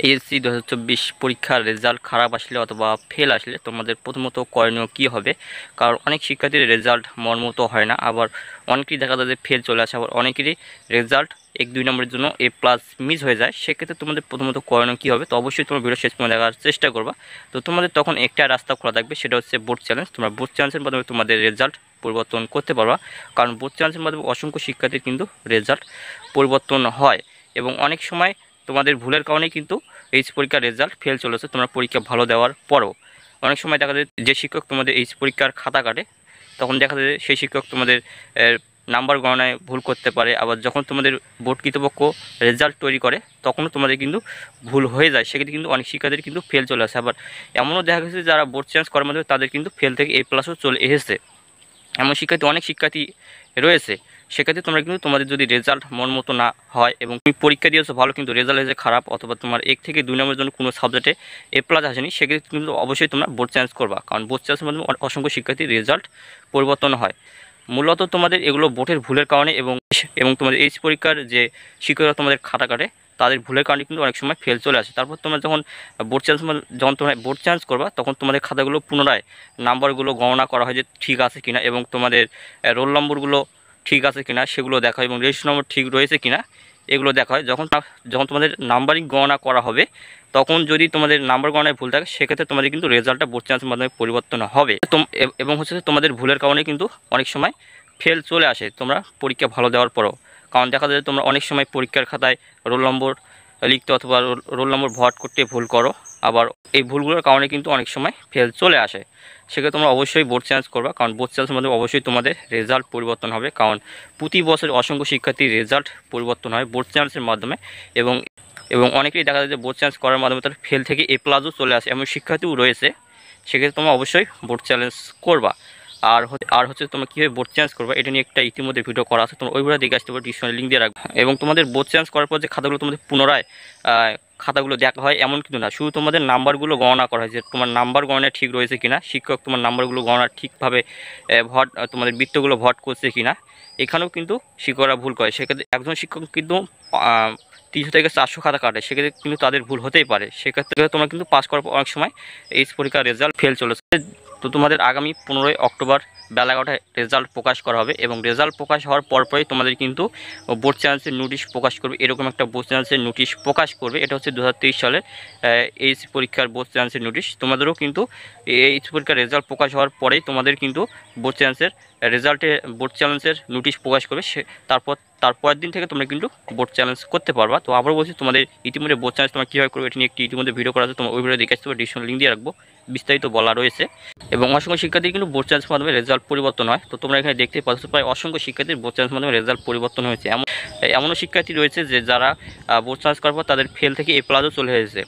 HSC 2024 পরীক্ষার result খারাপ আসলে অথবা ফেল আসলে তোমাদের প্রথমত করণীয় কী হবে? কারণ অনেক শিক্ষার্থীর রেজাল্ট মনমতো হয় না, আবার অনেকেরই দেখা যায় যে ফেল চলে আসে, আবার অনেকেরই রেজাল্ট 1-2 নম্বরের জন্য A+ মিস হয়ে যায়। সেক্ষেত্রে তোমাদের প্রথমত করণীয় কী হবে? তো অবশ্যই তোমরা ভিডিও শেষ পর্যন্ত দেখার চেষ্টা করবা। তো তোমাদের তখন একটা রাস্তা খোলা থাকবে, সেটা হচ্ছে বোর্ড চ্যালেঞ্জ। তোমরা বোর্ড চ্যালেঞ্জের মাধ্যমে তোমাদের রেজাল্ট পরিবর্তন করতে পারবা, কারণ বোর্ড চ্যালেঞ্জের মাধ্যমে অসংখ্য শিক্ষার্থীর কিন্তু রেজাল্ট পরিবর্তন হয়। এবং অনেক সময় তোমাদের ভুলের কারণে কিন্তু এইচ পরীক্ষার রেজাল্ট ফেল চলেছে তোমরা পরীক্ষা ভালো দেওয়ার পরও। অনেক সময় দেখা যায় যে শিক্ষক তোমাদের এইচ পরীক্ষার খাতা কাটে, তখন দেখা যায় সেই শিক্ষক তোমাদের নাম্বার গণনায় ভুল করতে পারে। আবার যখন তোমাদের বোর্ড কর্তৃপক্ষ রেজাল্ট তৈরি করে তখনও তোমাদের কিন্তু ভুল হয়ে যায়, সেক্ষেত্রে কিন্তু অনেক শিক্ষার্থীর কিন্তু ফেল চলে আসে। আবার এমনও দেখা গেছে যারা বোর্ড চেঞ্জ করার মাধ্যমে তাদের কিন্তু ফেল থেকে A+ও চলে এসেছে। এমন শিক্ষার্থী অনেক শিক্ষার্থী রয়েছে। সেক্ষেত্রে তোমরা কিন্তু তোমাদের যদি রেজাল্ট মন মতো না হয় এবং তুমি পরীক্ষা দিয়েছো ভালো কিন্তু রেজাল্ট হয়েছে খারাপ, অথবা তোমার 1 থেকে 2 নম্বরের জন্য কোনো সাবজেক্টে A+ আসেনি, সেক্ষেত্রে কিন্তু অবশ্যই তোমরা বোর্ড চেঞ্জ করবা, কারণ বোর্ড চেঞ্জের মাধ্যমে অসংখ্য শিক্ষার্থীর রেজাল্ট পরিবর্তন হয়। মূলত তোমাদের এগুলো বোর্ডের ভুলের কারণে এবং এবং তোমাদের এইচ পরীক্ষার যে শিক্ষকরা তোমাদের খাতা কাটে তাদের ভুলের কারণে কিন্তু অনেক সময় ফেল চলে আসে। তারপর তোমরা যখন তোমরা বোর্ড চেঞ্জ করবা তখন তোমাদের খাতাগুলো পুনরায় নাম্বারগুলো গণনা করা হয় যে ঠিক আছে কিনা, এবং তোমাদের রোল নম্বরগুলো ঠিক আছে কিনা সেগুলো দেখা হয়, এবং রেজিস্ট্রেশন নম্বর ঠিক রয়েছে কিনা এগুলো দেখা হয়। যখন যখন তোমাদের নাম্বারিং গণনা করা হবে তখন যদি তোমাদের নাম্বার গণনায় ভুল থাকে সেক্ষেত্রে তোমাদের কিন্তু রেজাল্টটা বোর্ড চেঞ্জের মাধ্যমে পরিবর্তন হবে। এবং হচ্ছে তোমাদের ভুলের কারণে কিন্তু অনেক সময় ফেল চলে আসে তোমরা পরীক্ষা ভালো দেওয়ার পরও। কারণ দেখা যায় তোমরা অনেক সময় পরীক্ষার খাতায় রোল নম্বর লিখতে অথবা রোল নম্বর ভরাট করতে ভুল করো, আবার এই ভুলগুলোর কারণে কিন্তু অনেক সময় ফেল চলে আসে। সেক্ষেত্রে তোমরা অবশ্যই বোর্ড চেঞ্জ করবা, কারণ বোর্ড চেঞ্জের মাধ্যমে অবশ্যই তোমাদের রেজাল্ট পরিবর্তন হবে, কারণ প্রতি বছর অসংখ্য শিক্ষার্থীর রেজাল্ট পরিবর্তন হয় বোর্ড চেঞ্জের মাধ্যমে। এবং এবং অনেকেই দেখা যায় যে বোর্ড চেঞ্জ করার মাধ্যমে তার ফেল থেকে A+ও চলে আসে, এমন শিক্ষার্থীও রয়েছে। সেক্ষেত্রে তোমরা অবশ্যই বোর্ড চ্যালেঞ্জ করবা। আর হচ্ছে তোমরা কীভাবে বোর্ড চেঞ্জ করবা এটা নিয়ে একটা ইতিমধ্যে ভিডিও করা আছে, তোমরা ওই ভিডিও দেখে আসতে পারো, ডিসক্রিপশনে লিঙ্ক দিয়ে রাখবো। এবং তোমাদের বোর্ড চেঞ্জ করার পর যে খাতাগুলো তোমাদের পুনরায় খাতাগুলো দেখা হয় এমন কিন্তু না, শুধু তোমাদের নাম্বারগুলো গণনা করা হয় যে তোমার নাম্বার গণনা ঠিক রয়েছে কিনা, শিক্ষক তোমার নাম্বারগুলো গণনা ঠিকভাবে তোমাদের বৃত্তগুলো ভট করছে কিনা। এখানেও কিন্তু শিক্ষকরা ভুল করে, সেক্ষেত্রে একজন শিক্ষক কিন্তু 300 থেকে 400 খাতা কাটে, সেক্ষেত্রে কিন্তু তাদের ভুল হতেই পারে। সেক্ষেত্রে তোমরা কিন্তু পাস করার পর অনেক সময় এইচ পরীক্ষার রেজাল্ট ফেল চলেছে। তো তোমাদের আগামী 15ই অক্টোবর বেলা 11টায় রেজাল্ট প্রকাশ করা হবে, এবং রেজাল্ট প্রকাশ হওয়ার পরপরই তোমাদের কিন্তু বোর্ড চ্যালেঞ্জের নোটিশ প্রকাশ করবে। এরকম একটা বোর্ড চ্যালেঞ্জের নোটিশ প্রকাশ করবে, এটা হচ্ছে 2023 সালের এইচ পরীক্ষার বোর্ড চ্যালেঞ্জের নোটিশ। তোমাদেরও কিন্তু এইচ পরীক্ষার রেজাল্ট প্রকাশ হওয়ার পরেই তোমাদের কিন্তু বোর্ড চ্যালেঞ্জের নোটিশ প্রকাশ করবে। তারপরের দিন থেকে তোমরা কিন্তু বোর্ড চ্যালেঞ্জ করতে পারবা। তো আবার বলছি, তোমাদের ইতিমধ্যে বোর্ড চ্যালেঞ্জ তোমরা কীভাবে করবে এটা নিয়ে একটি ইতিমধ্যে ভিডিও করা আছে, তোমরা ওই ভিডিও দেখে আসতে পারো, ডিসক্রিপশনে লিঙ্ক দিয়ে রাখবো, বিস্তারিত বলা রয়েছে। এবং অসংখ্য শিক্ষার্থীর কিন্তু বোর্ড চ্যালেঞ্জের মাধ্যমে রেজাল্ট পরিবর্তন হয়। তো তোমরা এখানে দেখতে পাচ্ছ প্রায় অসংখ্য শিক্ষার্থীর বোর্ড চ্যালেঞ্জের মাধ্যমে রেজাল্ট পরিবর্তন হয়েছে। এমনও শিক্ষার্থী রয়েছে যে যারা বোর্ড চ্যালেঞ্জ করার পর তাদের ফেল থেকে A+ও চলে এসেছে।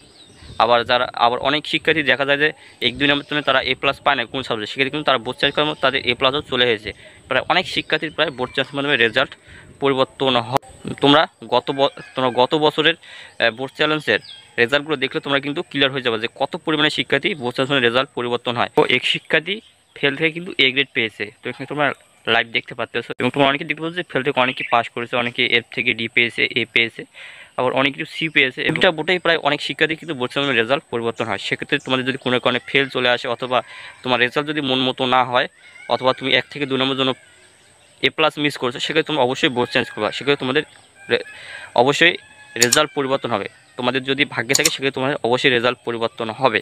আবার অনেক শিক্ষার্থী দেখা যায় যে 1-2 নম্বরের জন্য তারা A+ পায় না কোন সাবজেক্ট, সেক্ষেত্রে কিন্তু তারা বোর্ড চ্যালেঞ্জ করার মধ্যে তাদের A+ও চলে এসেছে। প্রায় অনেক শিক্ষার্থীর প্রায় বোর্ড চ্যালেঞ্জের মাধ্যমে রেজাল্ট পরিবর্তন হয়। তোমরা গত বছরের বোর্ড চ্যালেঞ্জের রেজাল্টগুলো দেখলে তোমরা কিন্তু ক্লিয়ার হয়ে যাবে যে কত পরিমাণে শিক্ষার্থী বোর্ড চ্যালেঞ্জের রেজাল্ট পরিবর্তন হয়। তো এক শিক্ষার্থী ফেল থেকে কিন্তু A গ্রেড পেয়েছে, তো এখানে তোমরা লাইভ দেখতে পাচ্ছ। এবং তোমরা অনেকে দেখতে পাচ্ছ যে ফেল থেকে অনেকে পাস করেছে, অনেকে F থেকে D পেয়েছে, A পেয়েছে, আবার অনেক কিছু C পেয়েছে। এটা বোর্ডেই প্রায় অনেক শিক্ষার্থী কিন্তু বোর্ড চ্যালেঞ্জের রেজাল্ট পরিবর্তন হয়। সেক্ষেত্রে তোমাদের যদি কোনো কারণে ফেল চলে আসে, অথবা তোমার রেজাল্ট যদি মন মতো না হয়, অথবা তুমি 1 থেকে 2 নম্বরের জন্য A+ মিস করছো, সেক্ষেত্রে তুমি অবশ্যই বোর্ড চেঞ্জ করবা। সেক্ষেত্রে তোমাদের অবশ্যই রেজাল্ট পরিবর্তন হবে। তোমাদের যদি ভাগ্যে থাকে সেক্ষেত্রে তোমাদের অবশ্যই রেজাল্ট পরিবর্তন হবে।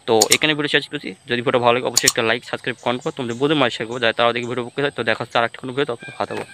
তো এখানে ভিডিও শেষ করছি। যদি ভিডিও ভালো লাগে অবশ্যই একটা লাইক, সাবস্ক্রাইব, কমেন্ট করো। তোমাদের বন্ধু মাঝে শেয়ার করবো যাতে তারা দেখে ভিডিও উপকৃত হয়। তো দেখা হচ্ছে আরেকটা কোনো ভিডিও, তখন কথা বলবো।